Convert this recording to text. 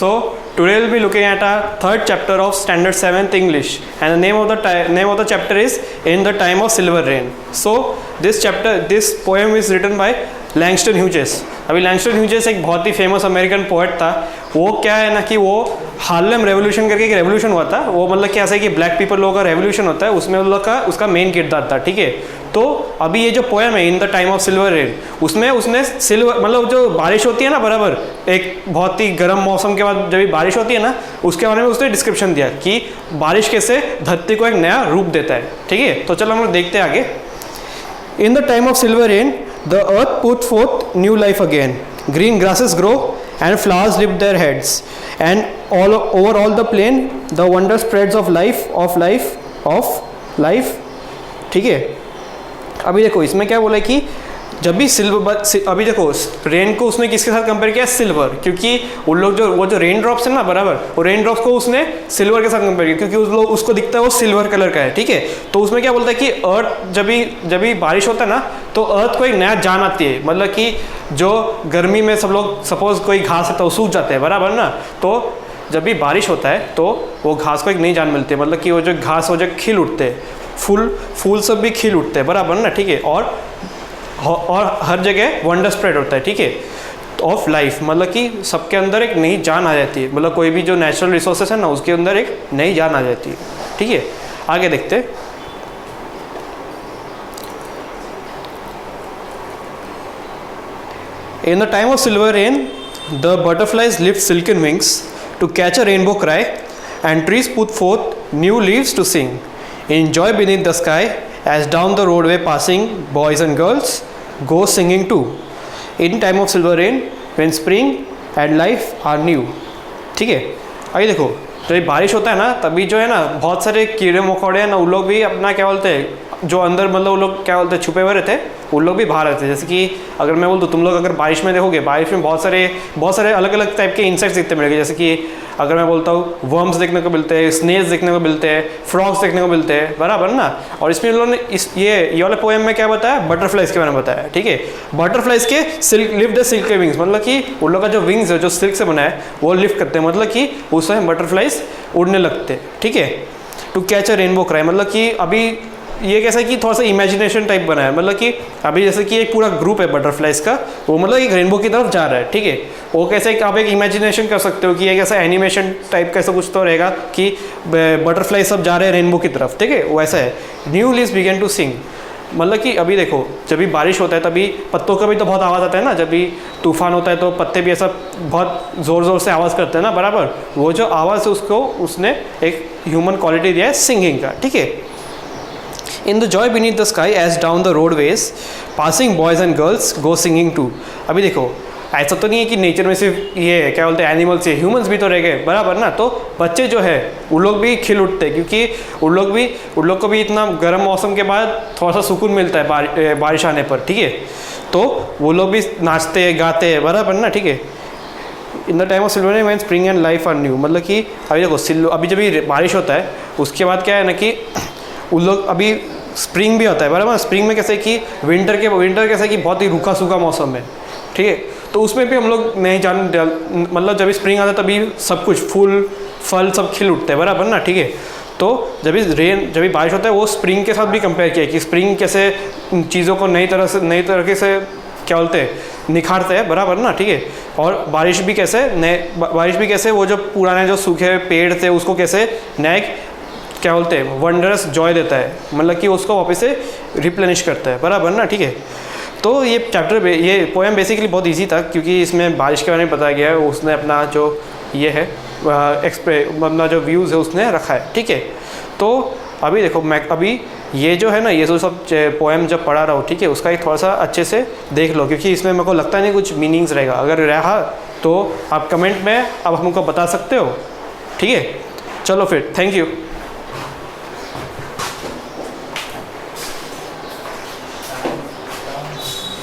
So today we'll be looking at our third chapter of Standard 7th English, and the name of the chapter is In the Time of Silver Rain. So this poem is written by Langston Hughes. अभी Langston Hughes एक बहुत ही famous American poet था। वो क्या है ना कि वो हार्लेम रेवोल्यूशन करके एक रेवोल्यूशन हुआ था। वो मतलब क्या है कि ब्लैक पीपल लोगों का रेवोल्यूशन होता है, उसमें उन लोग का उसका मेन किरदार था। ठीक है, तो अभी ये जो पोएम है in the time of silver rain, उसमें उसने सिल्वर मतलब जो बारिश होती है ना बराबर, एक बहुत ही गर्म मौसम के बाद जब बारिश होती है ना, उसके बारे में उसने डिस्क्रिप्शन दिया कि बारिश कैसे धरती को एक नया रूप देता है। ठीक है, तो चलो हम लोग देखते हैं आगे। इन the time of silver rain the earth put forth new life again. Green grasses grow and flowers lift their heads, and over all the plain the wonder spreads of life. ठीक है, अभी देखो इसमें क्या बोला कि जब भी अभी देखो रेन को उसने किसके साथ कंपेयर किया? सिल्वर, क्योंकि उन लोग वो जो रेन ड्रॉप्स है ना बराबर, वो रेन ड्रॉप्स को उसने सिल्वर के साथ कंपेयर किया क्योंकि उसको दिखता है वो सिल्वर कलर का है। ठीक है, तो उसमें क्या बोलता है कि अर्थ जब भी बारिश होता है ना, तो अर्थ को एक नया जान आती है। मतलब कि जो गर्मी में सब लोग सपोज कोई घास है तो सूख जाते हैं बराबर ना, तो जब भी बारिश होता है तो वो घास को एक नई जान मिलती है। मतलब कि वो जो घास हो जो खिल उठते हैं, फूल सब भी खिल उठते हैं बराबर ना। ठीक है, और हर जगह वंडर स्प्रेड होता है। ठीक है, ऑफ लाइफ, मतलब कि सबके अंदर एक नई जान आ जाती है। मतलब कोई भी जो नेचुरल रिसोर्सेस है ना, उसके अंदर एक नई जान आ जाती है। ठीक है, आगे देखते हैं। In the time of silver rain, the butterflies lift silken wings to catch a rainbow cry, and trees put forth new leaves to sing. In joy beneath the sky, as down the roadway passing, boys and girls go singing too. In time of silver rain, when spring and life are new. ठीक है, आइए देखो, जब बारिश होता है ना, तभी जो है ना बहुत सारे कीड़े मकोड़े हैं ना, उन लोग भी अपना क्या बोलते हैं, जो अंदर मतलब उन लोग क्या बोलते हैं छुपे हुए रहते हैं, उन लोग भी बाहर रहते हैं। जैसे कि अगर मैं बोल दूँ, तुम लोग अगर बारिश में देखोगे, बारिश में बहुत सारे अलग अलग टाइप के इंसेक्ट्स दिखते मिलेंगे। जैसे कि अगर मैं बोलता हूँ वर्म्स देखने को मिलते हैं, स्नेल्स देखने को मिलते हैं, फ्रॉग्स देखने को मिलते हैं बराबर ना। और इसमें उन लोगों ने ये वाले पोएम में क्या बताया? बटरफ्लाइज के बारे में बताया। ठीक है, बटरफ्लाइज के सिल्क लिफ्ट द सिल्क के विंग्स, मतलब कि उन लोग का जो विंग्स है जो सिल्क से बना है वो लिफ्ट करते हैं, मतलब कि उससे बटरफ्लाइज उड़ने लगते हैं। ठीक है, to catch a rainbow cry, मतलब कि अभी ये कैसा है कि थोड़ा सा इमेजिनेशन टाइप बना है। मतलब कि अभी जैसे कि एक पूरा ग्रुप है बटरफ्लाइज का, वो मतलब एक रेनबो की तरफ जा रहा है। ठीक है, वो कैसे आप एक इमेजिनेशन कर सकते हो कि ये कैसा एनिमेशन टाइप कैसा कुछ तो रहेगा कि बटरफ्लाई सब जा रहे हैं रेनबो की तरफ। ठीक है, वैसा है। New leaves begin to sing, मतलब कि अभी देखो जब भी बारिश होता है तभी पत्तों का भी तो बहुत आवाज़ आता है ना। जब भी तूफान होता है तो पत्ते भी ऐसा बहुत ज़ोर से आवाज़ करते हैं ना बराबर। वो जो आवाज़ है उसको उसने एक ह्यूमन क्वालिटी दिया है सिंगिंग का। ठीक है, In the joy beneath the sky, as down the roadways, passing boys and girls go singing too. अभी देखो ऐसा तो नहीं है कि नेचर में सिर्फ ये क्या बोलते हैं एनिमल्स है, ह्यूमंस भी तो रह गए बराबर ना। तो बच्चे जो है उन लोग भी खिल उठते हैं, क्योंकि उन लोग को भी इतना गर्म मौसम के बाद थोड़ा सा सुकून मिलता है बारिश आने पर। ठीक है, तो वो लोग भी नाचते हैं गाते हैं बराबर ना। ठीक है, in the time of silver rain when spring and life are new, मतलब कि अभी देखो अभी जब भी बारिश होता है उसके बाद क्या है ना कि उन लोग अभी स्प्रिंग भी होता है बराबर। स्प्रिंग में कैसे कि विंटर कैसे कि बहुत ही रूखा सूखा मौसम है। ठीक है, तो उसमें भी हम लोग नहीं मतलब जब भी स्प्रिंग आता है तभी सब कुछ फूल फल सब खिल उठते हैं बराबर ना। ठीक है, तो जब भी बारिश होता है वो स्प्रिंग के साथ भी कंपेयर किया कि स्प्रिंग कैसे चीज़ों को नई तरीके से क्या बोलते हैं निखारते हैं बराबर ना। ठीक है, और बारिश भी कैसे वो जो पुराने जो सूखे पेड़ थे उसको कैसे नए क्या बोलते हैं वंडरस जॉय देता है, मतलब कि उसको वापस से रिप्लेनिश करता है बराबर ना। ठीक है, तो ये पोएम बेसिकली बहुत इजी था क्योंकि इसमें बारिश के बारे में बताया गया है। उसने अपना जो ये है अपना जो व्यूज़ है उसने रखा है। ठीक है, तो अभी देखो मैं अभी ये जो है ना ये जो सब पोएम जब पढ़ा रहा हूँ, ठीक है, उसका एक थोड़ा सा अच्छे से देख लो क्योंकि इसमें मेरे को लगता नहीं कुछ मीनिंग्स रहेगा। अगर रहा तो आप कमेंट में अब हमको बता सकते हो। ठीक है, चलो फिर थैंक यू।